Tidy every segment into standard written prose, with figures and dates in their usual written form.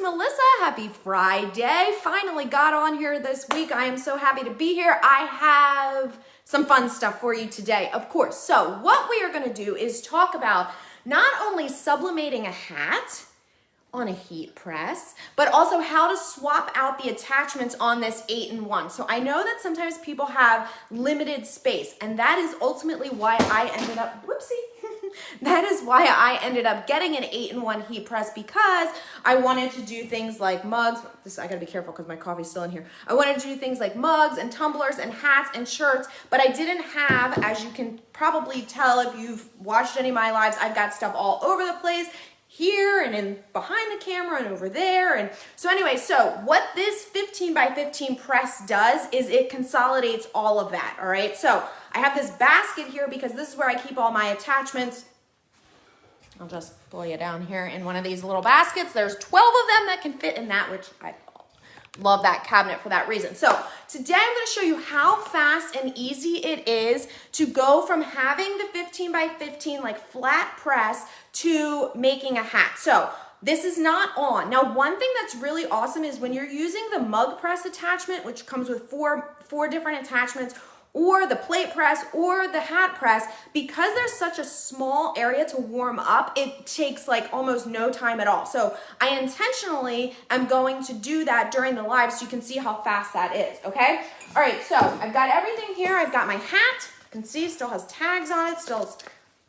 Melissa. Happy Friday. Finally got on here this week. I am so happy to be here. I have some fun stuff for you today, of course. So what we are going to do is talk about not only sublimating a hat on a heat press, but also how to swap out the attachments on this 8-in-1. So I know that sometimes people have limited space, and that is ultimately why I ended up, that is why I ended up getting an 8-in-1 heat press, because I wanted to do things like mugs. I gotta be careful because my coffee's still in here. I wanted to do things like mugs and tumblers and hats and shirts, but I didn't have, as you can probably tell if you've watched any of my lives, I've got stuff all over the place, here and in behind the camera and over there. And so anyway, so what this 15 by 15 press does is it consolidates all of that, all right? So I have this basket here because this is where I keep all my attachments. I'll just pull you down here in one of these little baskets. There's 12 of them that can fit in that, which I love that cabinet for that reason. So today I'm going to show you how fast and easy it is to go from having the 15 by 15 like flat press to making a hat. So this is not on. Now, one thing that's really awesome is when you're using the mug press attachment, which comes with four different attachments, or the plate press or the hat press, because there's such a small area to warm up, it takes like almost no time at all. So I intentionally am going to do that during the live so you can see how fast that is, okay? All right, so I've got everything here. I've got my hat. You can see it still has tags on it. Still,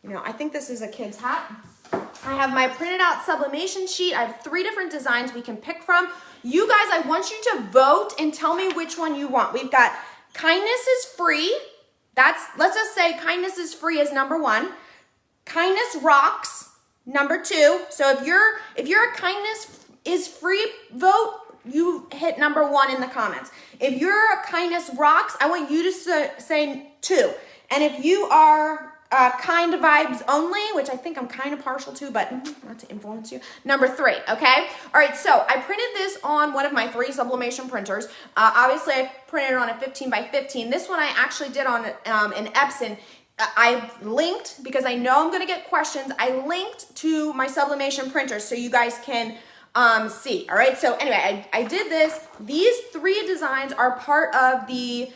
you know, I think this is a kid's hat. I have my printed out sublimation sheet. I have 3 different designs we can pick from. You guys, I want you to vote and tell me which one you want. We've got kindness is free. Let's just say kindness is free is number 1. Kindness rocks, number 2. So if you're a kindness is free vote, you hit number 1 in the comments. If you're a kindness rocks, I want you to say 2. And if you are kind vibes only, which I think I'm kind of partial to, but not to influence you, number 3, okay? All right, so I printed this on one of my 3 sublimation printers. Obviously, I printed it on a 15 by 15. This one I actually did on an Epson. I linked, because I know I'm gonna get questions, I linked to my sublimation printer so you guys can see, all right? So anyway, I did this. These 3 designs are part of the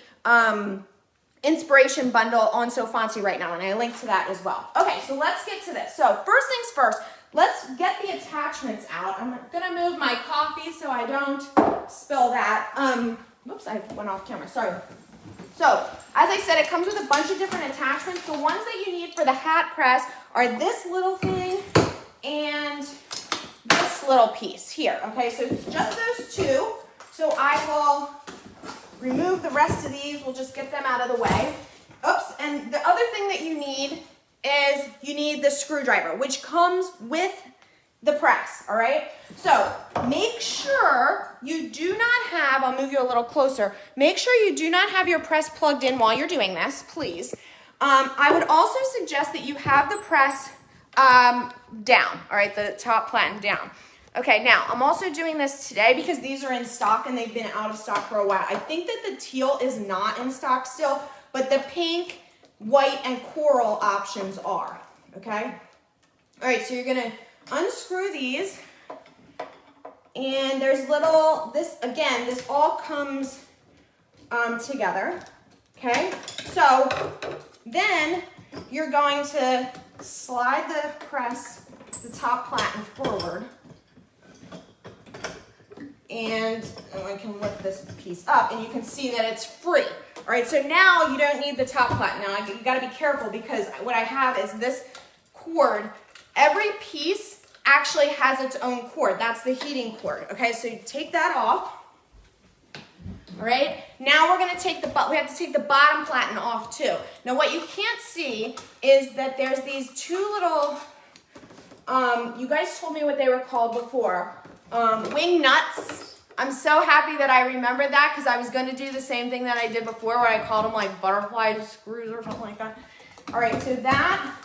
inspiration bundle on So Fancy right now, and I linked to that as well. Okay, so let's get to this. So first things first, let's get the attachments out. I'm gonna move my coffee so I don't spill that. Whoops, I went off camera, sorry. So, as I said, it comes with a bunch of different attachments. The ones that you need for the hat press are this little thing and this little piece here, okay? So just those 2. So I will remove the rest of these. We'll just get them out of the way. Oops, and the other thing that you need is you need the screwdriver, which comes with the press, all right? So make sure you do not have, I'll move you a little closer, make sure you do not have your press plugged in while you're doing this, please. I would also suggest that you have the press down, all right, the top platen down. Okay, now I'm also doing this today because these are in stock and they've been out of stock for a while. I think that the teal is not in stock still, but the pink, white, and coral options are, okay? All right, so you're gonna unscrew these, and there's little, this all comes together, okay? So then you're going to slide the press, the top platen forward, and I can lift this piece up and you can see that it's free. All right, so now you don't need the top platen. Now you gotta be careful because what I have is this cord. Every piece actually has its own cord. That's the heating cord, okay? So you take that off, all right? Now we're gonna take we have to take the bottom platen off too. Now what you can't see is that there's these 2 little, you guys told me what they were called before. Wing nuts. I'm so happy that I remembered that because I was going to do the same thing that I did before where I called them like butterfly screws or something like that. All right, so that,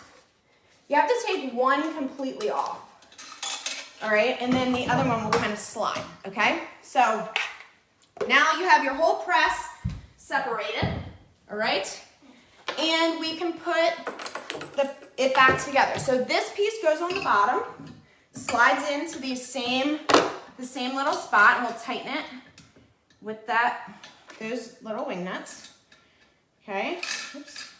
you have to take one completely off. All right, and then the other one will kind of slide, okay? So now you have your whole press separated, all right? And we can put it back together. So this piece goes on the bottom, slides into these same the same little spot, and we'll tighten it with those little wing nuts. Okay, oops.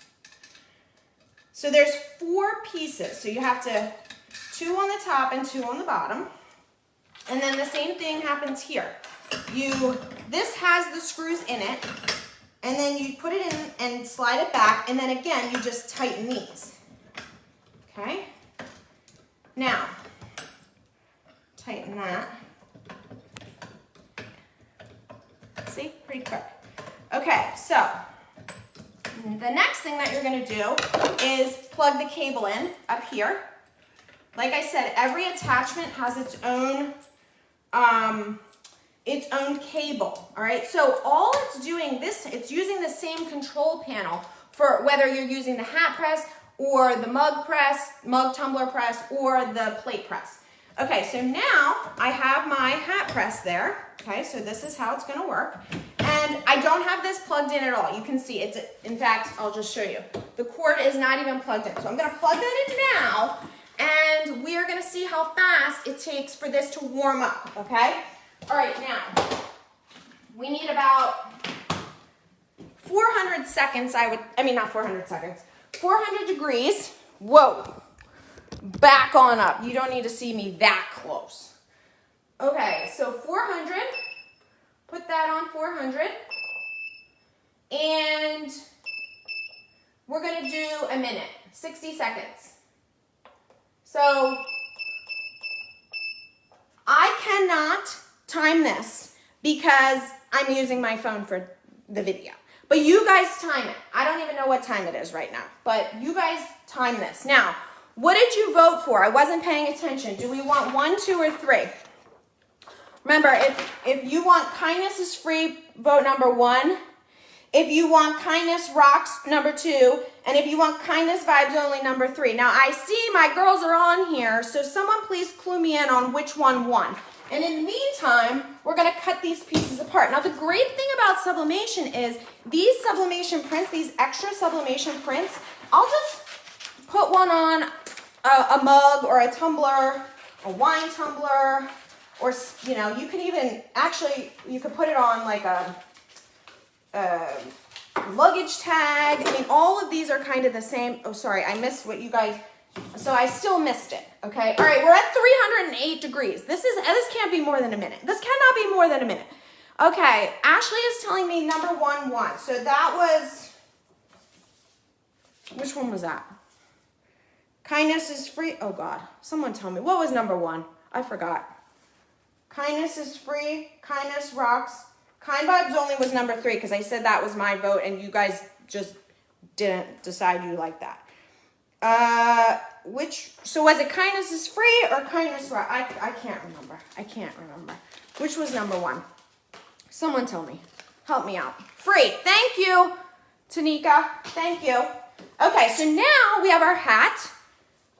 So there's 4 pieces. So you have 2 on the top and 2 on the bottom. And then the same thing happens here. This has the screws in it, and then you put it in and slide it back, and then again, you just tighten these. Okay? Now, tighten that. See? Pretty quick. Okay, so the next thing that you're going to do is plug the cable in up here. Like I said, every attachment has its own cable, all right? So all it's doing, it's using the same control panel for whether you're using the hat press or the mug tumbler press, or the plate press. Okay, so now I have my hat press there. Okay, so this is how it's gonna work. And I don't have this plugged in at all. You can see in fact, I'll just show you. The cord is not even plugged in. So I'm gonna plug that in now, and we are gonna see how fast it takes for this to warm up, okay? All right, now, we need about 400 seconds, not 400 seconds, 400 degrees. Whoa, back on up. You don't need to see me that close. Okay, so 400, put that on 400, and we're gonna do a minute, 60 seconds. So I cannot time this because I'm using my phone for the video. But you guys time it. I don't even know what time it is right now, but you guys time this. Now, what did you vote for? I wasn't paying attention. Do we want 1, 2, or 3? Remember, if you want kindness is free, vote number 1. If you want kindness rocks, number 2. And if you want kindness vibes only, number 3. Now, I see my girls are on here, so someone please clue me in on which one won. And in the meantime, we're gonna cut these pieces apart. Now, the great thing about sublimation is these sublimation prints, these extra sublimation prints, I'll just put one on a mug or a tumbler, a wine tumbler, or, you know, you can even, actually, you could put it on like a luggage tag. I mean, all of these are kind of the same. Oh, sorry, I missed what you guys, so I still missed it, okay? All right, we're at 308 degrees. This can't be more than a minute. This cannot be more than a minute. Okay, Ashley is telling me number 1 won. So that was, which one was that? Kindness is free. Oh God, someone tell me. What was number 1? I forgot. Kindness is free, kindness rocks. Kind vibes only was number 3 because I said that was my vote and you guys just didn't decide you like that. So was it kindness is free or kindness rock? I can't remember. I can't remember. Which was number 1? Someone tell me. Help me out. Free. Thank you, Tanika. Thank you. Okay, so now we have our hat.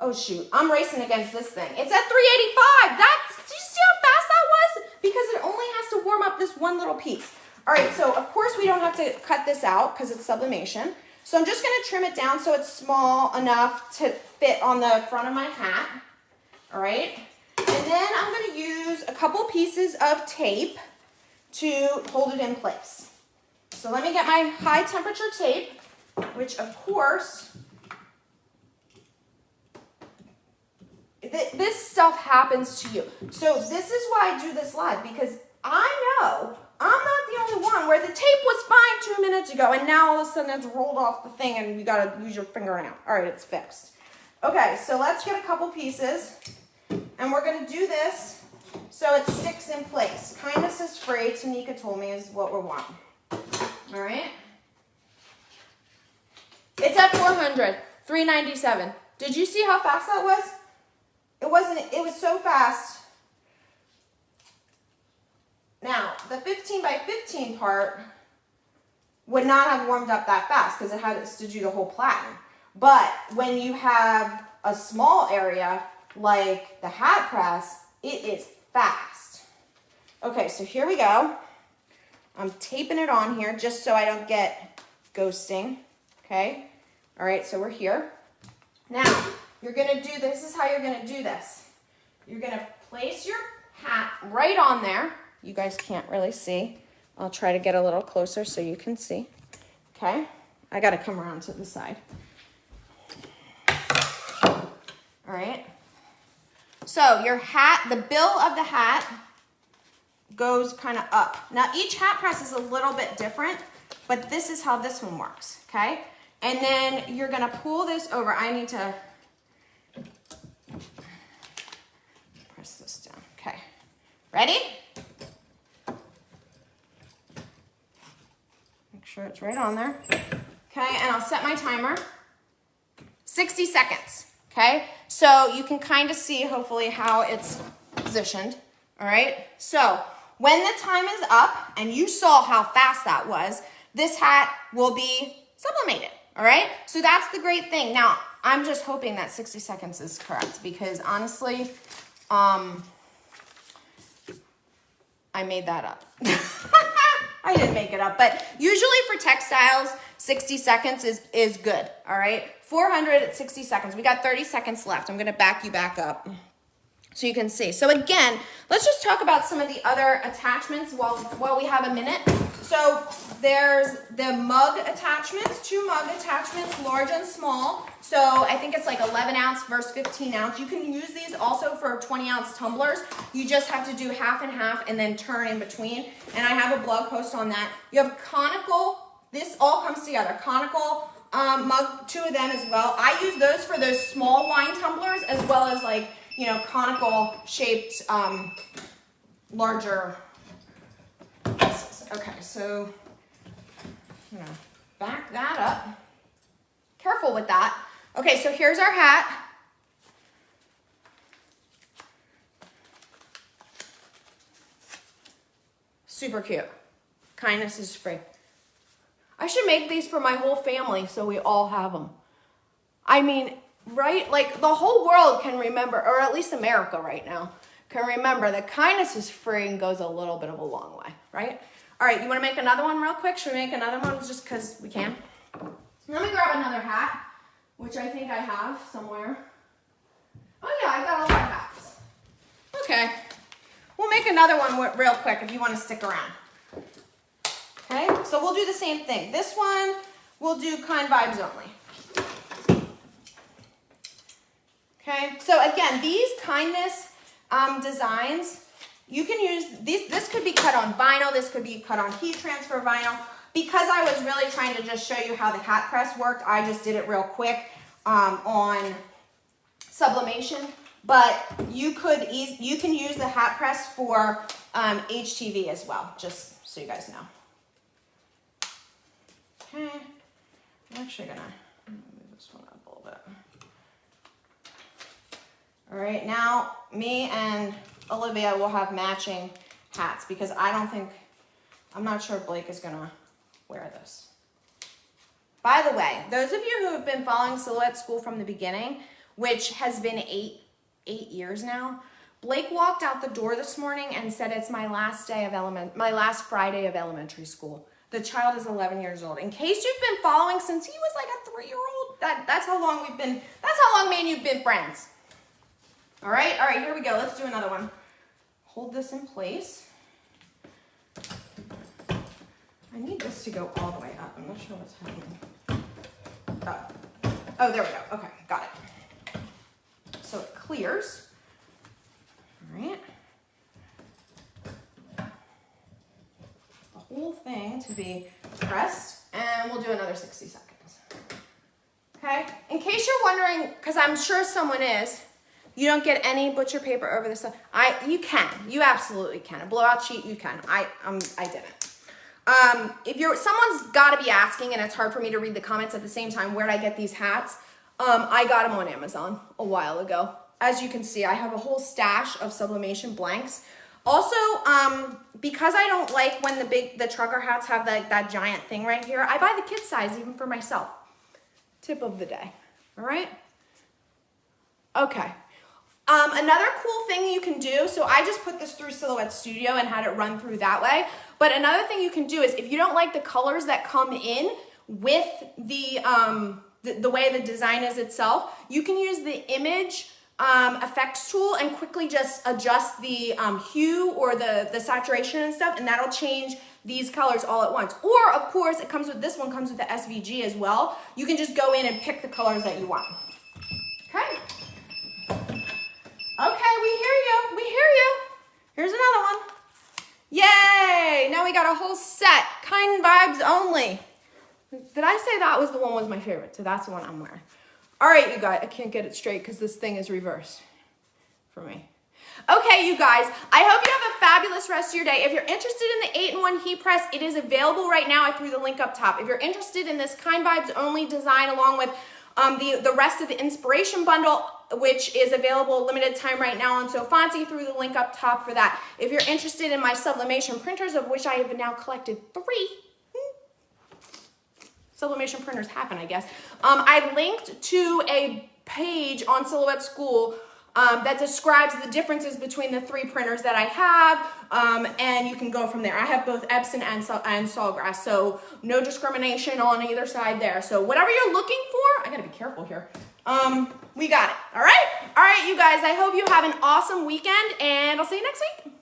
Oh shoot, I'm racing against this thing. It's at 385. Do you see how fast that was? Because it only has to warm up this one little piece. All right, so of course we don't have to cut this out because it's sublimation. So I'm just gonna trim it down so it's small enough to fit on the front of my hat. All right, and then I'm gonna use a couple pieces of tape to hold it in place. So let me get my high temperature tape, which of course, this stuff happens to you. So this is why I do this live, because I know I'm not the only one where the tape was fine 2 minutes ago and now all of a sudden it's rolled off the thing and you gotta use your finger now. All right, it's fixed. Okay, so let's get a couple pieces and we're gonna do this so it sticks in place. Kindness is free, Tanika told me, is what we want. All right. It's at 400, 397. Did you see how fast that was? It was so fast. Now, the 15 by 15 part would not have warmed up that fast because it had to do the whole platen. But when you have a small area like the hat press, it is fast. Okay, so here we go. I'm taping it on here just so I don't get ghosting, okay? All right, so we're here. Now, you're gonna do, this is how you're gonna do this. You're gonna place your hat right on there. You guys can't really see. I'll try to get a little closer so you can see. Okay, I gotta come around to the side. All right. So your hat, the bill of the hat goes kind of up. Now each hat press is a little bit different, but this is how this one works, okay? And then you're gonna pull this over. I need to press this down, okay. Ready? Make sure it's right on there. Okay, and I'll set my timer. 60 seconds, okay? So you can kind of see, hopefully, how it's positioned, all right? So when the time is up, and you saw how fast that was, this hat will be sublimated, all right? So that's the great thing. Now, I'm just hoping that 60 seconds is correct because honestly, I made that up. I didn't make it up, but usually for textiles, 60 seconds is good, all right? 400 at 60 seconds. We got 30 seconds left. I'm gonna back you back up so you can see. So again, let's just talk about some of the other attachments while we have a minute. So there's the mug attachments, 2 mug attachments, large and small. So I think it's like 11 ounce versus 15 ounce. You can use these also for 20 ounce tumblers. You just have to do half and half and then turn in between. And I have a blog post on that. You have conical, this all comes together. Conical mug, 2 of them as well. I use those for those small wine tumblers as well as like, you know, conical shaped, larger pieces. Okay, so I'm gonna back that up. Careful with that. Okay, so here's our hat. Super cute. Kindness is free. I should make these for my whole family so we all have them. I mean, right? Like the whole world can remember, or at least America right now, can remember that kindness is free and goes a little bit of a long way, right? All right, you wanna make another one real quick? Should we make another one just because we can? Let me grab another hat, which I think I have somewhere. Oh yeah, I got a lot of hats. Okay, we'll make another one real quick if you wanna stick around. Okay, so we'll do the same thing. This one, we'll do kind vibes only. Okay, so again, these kindness designs, you can use, this could be cut on vinyl, this could be cut on heat transfer vinyl. Because I was really trying to just show you how the hat press worked, I just did it real quick on sublimation. But you can use the hat press for HTV as well, just so you guys know. Okay, I'm actually gonna move this one up a little bit. All right, now me and Olivia will have matching hats because I'm not sure Blake is gonna wear this. By the way, those of you who have been following Silhouette School from the beginning, which has been eight years now, Blake walked out the door this morning and said it's my last Friday of elementary school. The child is 11 years old. In case you've been following since he was like a 3-year-old, that's how long me and you've been friends. All right, here we go. Let's do another one. Hold this in place. I need this to go all the way up. I'm not sure what's happening. Oh, there we go. Okay, got it. So it clears. All right. The whole thing to be pressed, and we'll do another 60 seconds. Okay? In case you're wondering, because I'm sure someone is, you don't get any butcher paper over this stuff. You can. You absolutely can. A blowout sheet, you can. I didn't. If someone's got to be asking, and it's hard for me to read the comments at the same time, where'd I get these hats? I got them on Amazon a while ago. As you can see, I have a whole stash of sublimation blanks. Also, because I don't like when the trucker hats have that giant thing right here, I buy the kid size even for myself. Tip of the day. All right? Okay. Another cool thing you can do, so I just put this through Silhouette Studio and had it run through that way. But another thing you can do is if you don't like the colors that come in with the way the design is itself, you can use the image effects tool and quickly just adjust the hue or the saturation and stuff, and that'll change these colors all at once. Or of course, it comes with, this one comes with the SVG as well. You can just go in and pick the colors that you want. Okay. Okay, we hear you. We hear you. Here's another one. Yay! Now we got a whole set. Kind Vibes Only. Did I say that was the one was my favorite? So that's the one I'm wearing. All right, you guys. I can't get it straight because this thing is reversed for me. Okay, you guys. I hope you have a fabulous rest of your day. If you're interested in the 8-in-1 heat press, it is available right now. I threw the link up top. If you're interested in this Kind Vibes Only design along with the rest of the inspiration bundle, which is available limited time right now on Sofancy, through the link up top for that. If you're interested in my sublimation printers, of which I have now collected 3, sublimation printers happen, I guess. I linked to a page on Silhouette School that describes the differences between the 3 printers that I have, and you can go from there. I have both Epson and Sawgrass, so no discrimination on either side there. So whatever you're looking for, I gotta be careful here. We got it, all right? All right, you guys, I hope you have an awesome weekend, and I'll see you next week.